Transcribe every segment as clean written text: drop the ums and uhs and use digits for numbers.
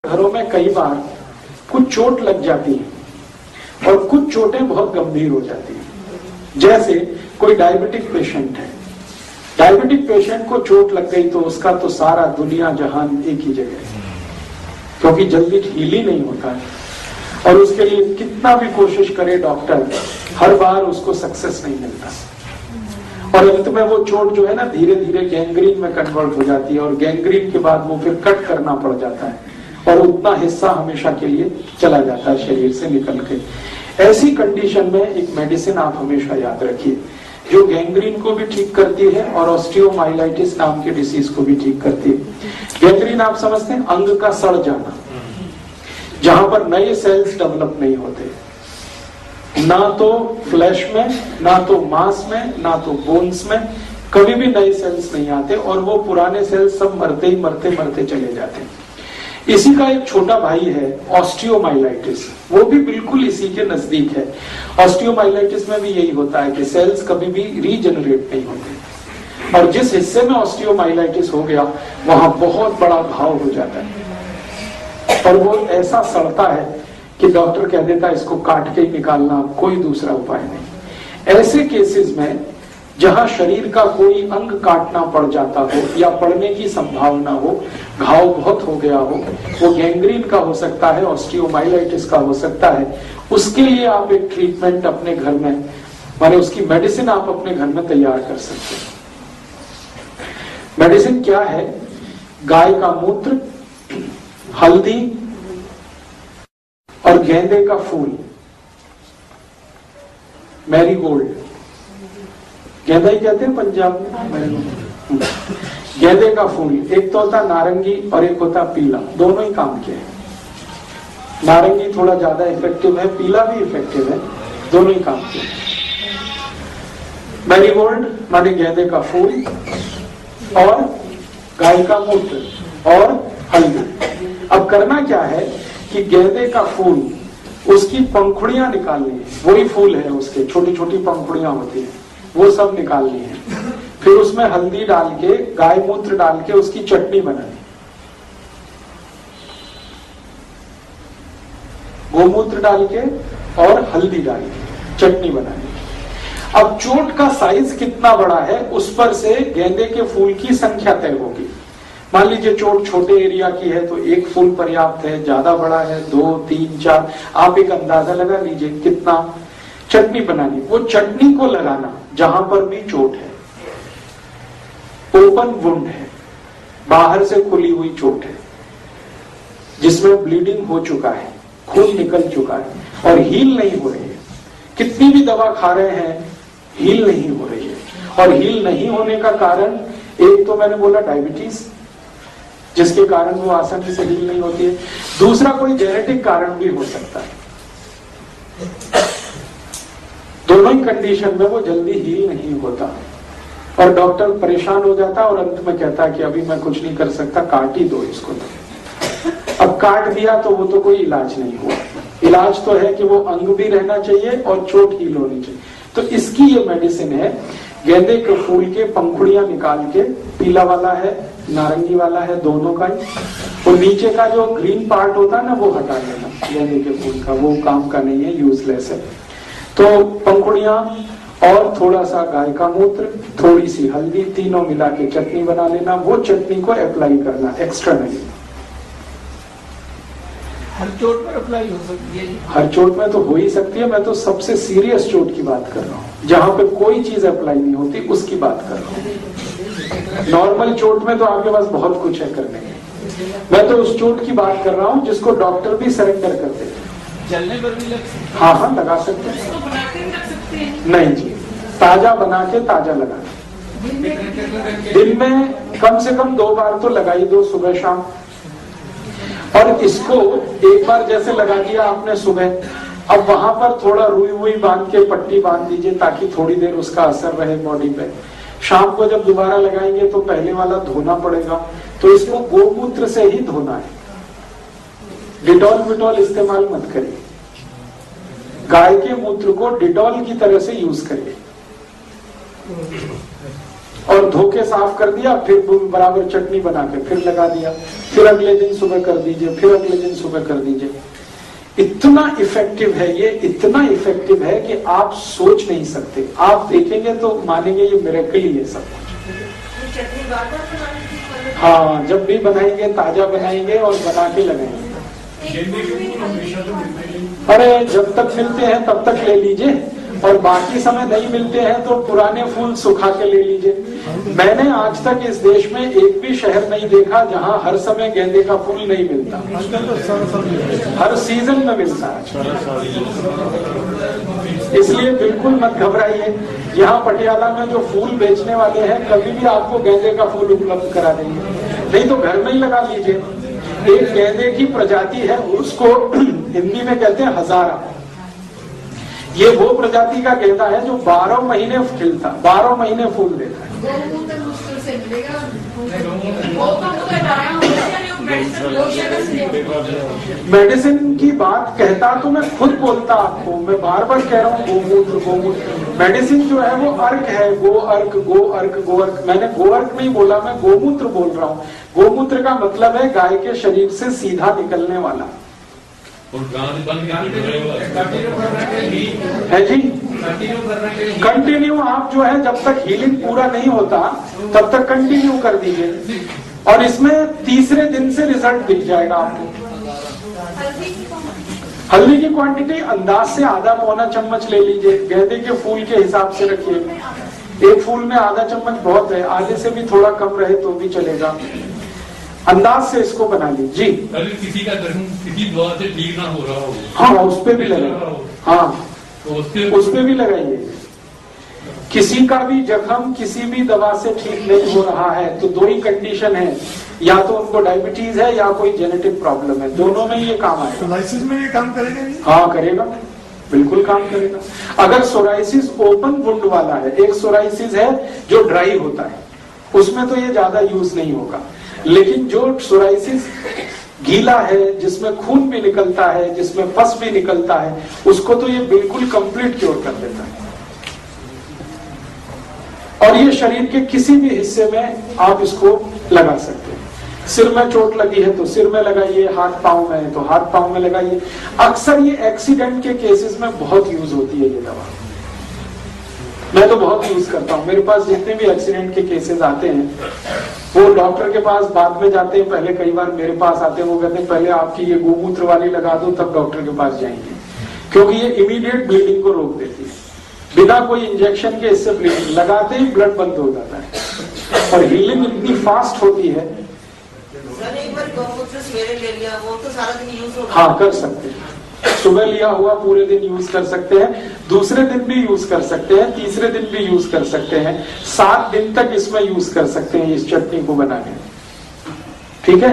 घरों में कई बार कुछ चोट लग जाती है और कुछ चोटें बहुत गंभीर हो जाती हैं। जैसे कोई डायबिटिक पेशेंट है, डायबिटिक पेशेंट को चोट लग गई तो उसका तो सारा दुनिया जहान एक ही जगह है, क्योंकि जल्दी हील ही नहीं होता है और उसके लिए कितना भी कोशिश करे डॉक्टर, हर बार उसको सक्सेस नहीं मिलता और अंत में वो चोट जो है ना धीरे धीरे गैंग्रीन में कन्वर्ट हो जाती है और गैंग्रीन के बाद वो फिर कट करना पड़ जाता है और उतना हिस्सा हमेशा के लिए चला जाता है शरीर से निकल के। ऐसी कंडीशन में एक मेडिसिन आप हमेशा याद रखिए जो गैंग्रीन को भी ठीक करती है और ऑस्टियोमाइलाइटिस नाम के डिसीज को भी ठीक करती है। गैंग्रीन आप समझते हैं, अंग का सड़ जाना, जहां पर नए सेल्स डेवलप नहीं होते, ना तो फ्लैश में, ना तो मांस में, ना तो बोन्स में कभी भी नए सेल्स नहीं आते और वो पुराने सेल्स सब मरते ही मरते चले जाते हैं। इसी का एक छोटा भाई है ऑस्टियोमाइलाइटिस, वो भी बिल्कुल इसी के नजदीक है। ऑस्टियोमाइलाइटिस में भी यही होता है कि सेल्स कभी भी रीजनरेट नहीं होते और जिस हिस्से में ऑस्टियोमाइलाइटिस हो गया वहां बहुत बड़ा घाव हो जाता है और वो ऐसा सड़ता है कि डॉक्टर कह देता है इसको काट के ही निकालना, कोई दूसरा उपाय नहीं। ऐसे केसेस में जहां शरीर का कोई अंग काटना पड़ जाता हो या पड़ने की संभावना हो, घाव बहुत हो गया हो, वो गैंग्रीन का हो सकता है, ऑस्टियोमाइलाइटिस का हो सकता है, उसके लिए आप एक ट्रीटमेंट अपने घर में, माने उसकी मेडिसिन आप अपने घर में तैयार कर सकते हैं। मेडिसिन क्या है? गाय का मूत्र, हल्दी और गेंदे का फूल, मैरीगोल्ड, गेंदा ही कहते हैं पंजाब में। गेंदे का फूल, एक तो होता नारंगी और एक होता पीला, दोनों ही काम के हैं। नारंगी थोड़ा ज्यादा इफेक्टिव है, पीला भी इफेक्टिव है, दोनों ही काम के हैं। मैरीगोल्ड माने गेंदे का फूल और गाय का मूत्र और हल्दी। अब करना क्या है कि गेंदे का फूल, उसकी पंखुड़ियां निकालनी है, वही फूल है उसके, छोटी छोटी पंखुड़ियां होती है, वो सब निकालनी है। फिर उसमें हल्दी डाल के, गाय मूत्र डाल के उसकी चटनी बनानी, गोमूत्र डाल के और हल्दी डाल के चटनी बनानी। अब चोट का साइज कितना बड़ा है उस पर से गेंदे के फूल की संख्या तय होगी। मान लीजिए चोट छोटे एरिया की है तो एक फूल पर्याप्त है, ज्यादा बड़ा है 2, 3, 4, आप एक अंदाजा लगा लीजिए कितना। चटनी बनानी, वो चटनी को लगाना जहां पर भी चोट है, ओपन वुंड है, बाहर से खुली हुई चोट है जिसमें ब्लीडिंग हो चुका है, खून निकल चुका है और हील नहीं हो रही है, कितनी भी दवा खा रहे हैं हील नहीं हो रही है। और हील नहीं होने का कारण, एक तो मैंने बोला डायबिटीज, जिसके कारण वो आसानी से हील नहीं होती है, दूसरा कोई जेनेटिक कारण भी हो सकता है। दोनों ही कंडीशन में वो जल्दी हील नहीं होता और डॉक्टर परेशान हो जाता है और अंत में कहता है कि अभी मैं कुछ नहीं कर सकता, काट ही दो इसको। तो अब काट दिया तो वो तो कोई इलाज नहीं हुआ। इलाज तो है कि वो अंग भी रहना चाहिए और चोट हील होनी चाहिए। तो इसकी ये मेडिसिन है, गेंदे के फूल के पंखुड़ियां निकाल के, पीला वाला है नारंगी वाला है, दोनों का ही, और नीचे का जो ग्रीन पार्ट होता है ना वो हटा लेना गेंदे के फूल का, वो काम का नहीं है, यूजलेस है। तो पंखुड़ियां और थोड़ा सा गाय का मूत्र, थोड़ी सी हल्दी, तीनों मिला के चटनी बना लेना। वो चटनी को अप्लाई करना, एक्स्ट्रा नहीं। हर चोट पर अप्लाई हो सकती है? हर चोट में तो हो ही सकती है, मैं तो सबसे सीरियस चोट की बात कर रहा हूँ, जहां पे कोई चीज अप्लाई नहीं होती उसकी बात कर रहा हूँ। नॉर्मल चोट में तो आपके पास बहुत कुछ है करने के, मैं तो उस चोट की बात कर रहा हूँ जिसको डॉक्टर भी सरेंडर कर देते हैं। जलने पर भी लग सकते हैं? हाँ लगा सकते हैं। तो बना के रख सकते हैं? नहीं जी, ताजा बना के ताजा लगाना। दिन में कम से कम 2 बार तो लगा ही दो, सुबह शाम। और इसको एक बार जैसे लगा दिया आपने सुबह, अब वहां पर थोड़ा रुई हुई बांध के पट्टी बांध दीजिए ताकि थोड़ी देर उसका असर रहे बॉडी पे। शाम को जब दोबारा लगाएंगे तो पहले वाला धोना पड़ेगा, तो इसको गोमूत्र से ही धोना है, डिटॉल विटॉल इस्तेमाल मत करिए। गाय के मूत्र को डिटॉल की तरह से यूज करिए। और धो के साफ कर दिया, फिर बराबर चटनी बना के फिर लगा दिया, फिर अगले दिन सुबह कर दीजिए, फिर अगले दिन सुबह कर दीजिए। इतना इफेक्टिव है ये, इतना इफेक्टिव है कि आप सोच नहीं सकते। आप देखेंगे तो मानेंगे ये मिरेकल ही है सब कुछ। हाँ, जब भी बनाएंगे ताजा बनाएंगे और बना के लगाएंगे। अरे जब तक मिलते हैं तब तक ले लीजिए, और बाकी समय नहीं मिलते हैं तो पुराने फूल सुखा के ले लीजिए। मैंने आज तक इस देश में एक भी शहर नहीं देखा जहां हर समय गेंदे का फूल नहीं मिलता। हर सीजन में मिलता है, इसलिए बिल्कुल मत घबराइए। यहाँ पटियाला में जो फूल बेचने वाले हैं कभी भी आपको गेंदे का फूल उपलब्ध करा देंगे, नहीं तो घर में ही लगा लीजिए। एक गेंदे की प्रजाति है, उसको हिंदी में कहते हैं हजारा। ये वो प्रजाति का गेंदा है जो 12 महीने खिलता, 12 महीने फूल देता है। मेडिसिन की बात कहता तो मैं खुद बोलता आपको, मैं बार बार कह रहा हूँ गोमूत्र गोमूत्र। मेडिसिन जो है वो अर्क है, गो अर्क गो अर्क गो अर्क। मैंने गो अर्क नहीं बोला, मैं गोमूत्र बोल रहा हूँ। गोमूत्र का मतलब है गाय के शरीर से सीधा निकलने वाला है जी। कंटिन्यू आप जो है जब तक हीलिंग पूरा नहीं होता तब तक कंटिन्यू कर दीजिए, और इसमें तीसरे दिन से रिजल्ट दिख जाएगा आपको। हल्दी की क्वांटिटी अंदाज से आधा पौना चम्मच ले लीजिए, गेंदे के फूल के हिसाब से रखिए। एक फूल में आधा चम्मच बहुत है, आधे से भी थोड़ा कम रहे तो भी चलेगा। अंदाज से इसको बना लीजिए जी। अगर किसी का किसी दवा से ठीक ना हो रहा हो, हाँ उस पे भी लगाइए, हाँ तो उस पे भी लगाइए। किसी का भी जख्म किसी भी दवा से ठीक नहीं हो रहा है तो दो ही कंडीशन है, या तो उनको डायबिटीज है या कोई जेनेटिक प्रॉब्लम है, दोनों में ये काम आएगा। सोराइसिस में ये काम करेगा नहीं? हाँ करेगा, बिल्कुल काम करेगा। अगर सोराइसिस ओपन वुंड वाला है, एक सोराइसिस है जो ड्राई होता है, उसमें तो ये ज्यादा यूज नहीं होगा। लेकिन जो सोराइसिस गीला है, जिसमें खून भी निकलता है, जिसमें पस भी निकलता है, उसको तो ये बिल्कुल कंप्लीट क्योर कर देता है। और ये शरीर के किसी भी हिस्से में आप इसको लगा सकते हैं। सिर में चोट लगी है तो सिर में लगाइए, हाथ पांव में है तो हाथ पांव में लगाइए। अक्सर ये एक्सीडेंट के केसेस में बहुत यूज होती है ये दवा। मैं तो बहुत यूज करता हूँ। मेरे पास जितने भी एक्सीडेंट के केसेस आते हैं वो डॉक्टर के पास बाद में जाते हैं, पहले कई बार मेरे पास आते हैं। वो कहते हैं पहले आपकी ये गोमूत्र वाली लगा दो तब डॉक्टर के पास जाएंगे, क्योंकि ये इमीडिएट ब्लीडिंग को रोक देती है। बिना कोई इंजेक्शन के इससे ब्लीडिंग लगाते ही ब्लड बंद हो जाता है, और हीलिंग इतनी फास्ट होती है। सर एक बार गोमूत्र सवेरे ले लिया, वो तो सारा दिन यूज होगा? हाँ कर सकते हैं, सुबह लिया हुआ पूरे दिन यूज कर सकते हैं, दूसरे दिन भी यूज कर सकते हैं, तीसरे दिन भी यूज कर सकते हैं, 7 दिन तक इसमें यूज कर सकते हैं इस चटनी को बनाने। ठीक है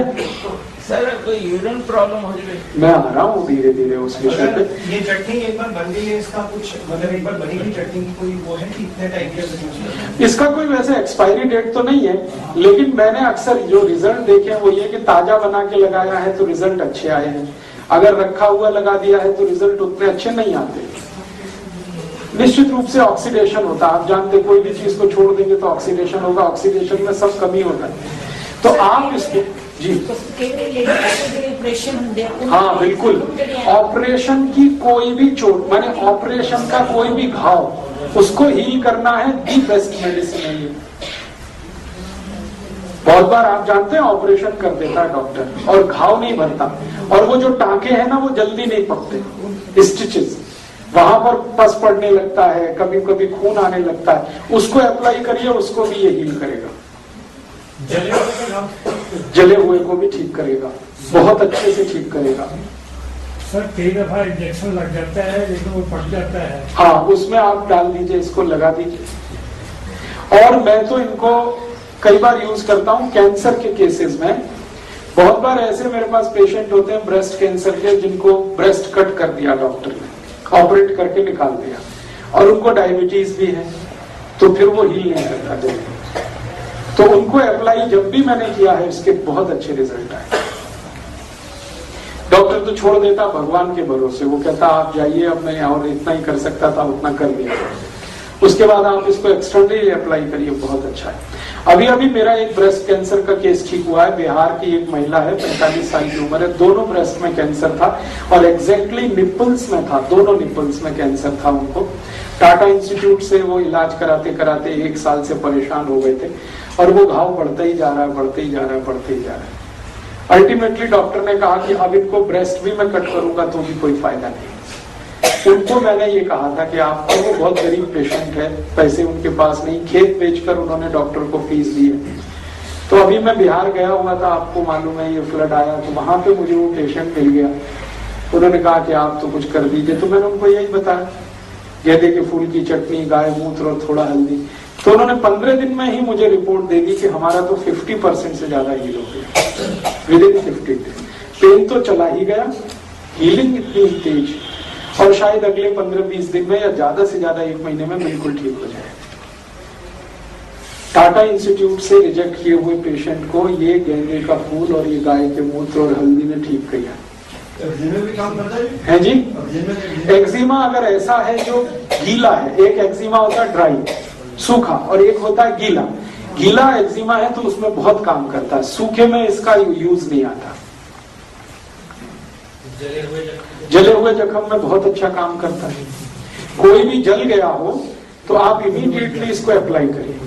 सर, कोई यूरिन प्रॉब्लम हो जाए? मैं आ रहा हूँ धीरे धीरे उस विषय पे। ये चटनी एक बार बन गई है, इसका कुछ मतलब एक बार बनी हुई चटनी की कोई वो है कि इतने टाइम के? इसका कोई वैसे एक्सपायरी डेट तो नहीं है, लेकिन मैंने अक्सर जो रिजल्ट देखे वो ये कि ताजा बना के लगाया है तो रिजल्ट अच्छे आए हैं, अगर रखा हुआ लगा दिया है तो रिजल्ट उतने अच्छे नहीं आते। निश्चित रूप से ऑक्सीडेशन होता है, आप जानते कोई भी चीज को छोड़ देंगे तो ऑक्सीडेशन होगा, ऑक्सीडेशन में सब कमी होता है। तो आप इसको जी हाँ बिल्कुल, ऑपरेशन की कोई भी चोट माने ऑपरेशन का कोई भी घाव उसको हील करना है, दी बेस्ट मेडिसिन है ये। बहुत बार आप जानते हैं ऑपरेशन कर देता है डॉक्टर और घाव नहीं भरता, और वो जो टांके हैं ना वो जल्दी नहीं पकते, स्टिचेस वहां पर पस पड़ने लगता है, कभी कभी खून आने लगता है, उसको अप्लाई करिए, उसको भी ये हील करेगा। जले हुए को भी ठीक करेगा, बहुत अच्छे से ठीक करेगा। सर कई दफा इंजेक्शन लग जाता है लेकिन वो पक जाता है। हाँ उसमें आप डाल दीजिए, इसको लगा दीजिए। और मैं तो इनको कई बार यूज करता हूँ कैंसर के केसेस में। बहुत बार ऐसे मेरे पास पेशेंट होते हैं ब्रेस्ट कैंसर के, जिनको ब्रेस्ट कट कर दिया डॉक्टर ने, ऑपरेट करके निकाल दिया, और उनको डायबिटीज भी है, तो फिर वो हील नहीं करता जल्दी। तो उनको अप्लाई जब भी मैंने किया है इसके बहुत अच्छे रिजल्ट आए। डॉक्टर तो छोड़ देता भगवान के भरोसे, वो कहता आप जाइए, अब मैं और इतना ही कर सकता था उतना कर लिया। उसके बाद आप इसको एक्सटर्नली अप्लाई करिए, बहुत अच्छा है। अभी अभी मेरा एक ब्रेस्ट कैंसर का केस ठीक हुआ है। बिहार की एक महिला है, 45 साल की उम्र है, दोनों ब्रेस्ट में कैंसर था और एग्जैक्टली निपल्स में था, दोनों निपल्स में कैंसर था उनको। टाटा इंस्टीट्यूट से वो इलाज कराते कराते 1 साल से परेशान हो गए थे और वो घाव बढ़ता ही जा रहा है, बढ़ते ही जा रहा है, बढ़ते ही जा रहा है। अल्टीमेटली डॉक्टर ने कहा कि अब इनको ब्रेस्ट भी मैं कट करूंगा तो भी कोई फायदा नहीं। उनको मैंने ये कहा था कि आपका वो बहुत गरीब पेशेंट है, पैसे उनके पास नहीं, खेत बेचकर उन्होंने डॉक्टर को फीस दी है। तो अभी मैं बिहार गया हुआ था, आपको मालूम है ये फ्लड आया, तो वहां पे मुझे वो पेशेंट मिल गया। उन्होंने कहा कि आप तो कुछ कर दीजिए, तो मैंने उनको यही बताया, गेंदे के फूल की चटनी, गाय मूत्र और थोड़ा हल्दी। तो उन्होंने 15 दिन में ही मुझे रिपोर्ट दे दी कि हमारा तो 50% से ज्यादा हील हो गया विदिन 50 दिन। पेन तो चला ही गया, हीलिंग इतनी तेज, और शायद अगले 15-20 दिन में या ज्यादा से ज्यादा 1 महीने में बिल्कुल ठीक हो जाए। टाटा इंस्टीट्यूट से रिजेक्ट किए हुए पेशेंट को ये गेंदे का फूल और ये गाय के मूत्र और हल्दी ने ठीक किया भी काम करता है जी। एक्जिमा अगर ऐसा है जो गीला है, एक एक्जिमा होता है ड्राई सूखा और एक होता है गीला। गीला एक्जिमा है तो उसमें बहुत काम करता है, सूखे में इसका यूज नहीं आता। जले हुए जख्म में बहुत अच्छा काम करता है। कोई भी जल गया हो तो आप इमीडिएटली इसको अप्लाई करिए।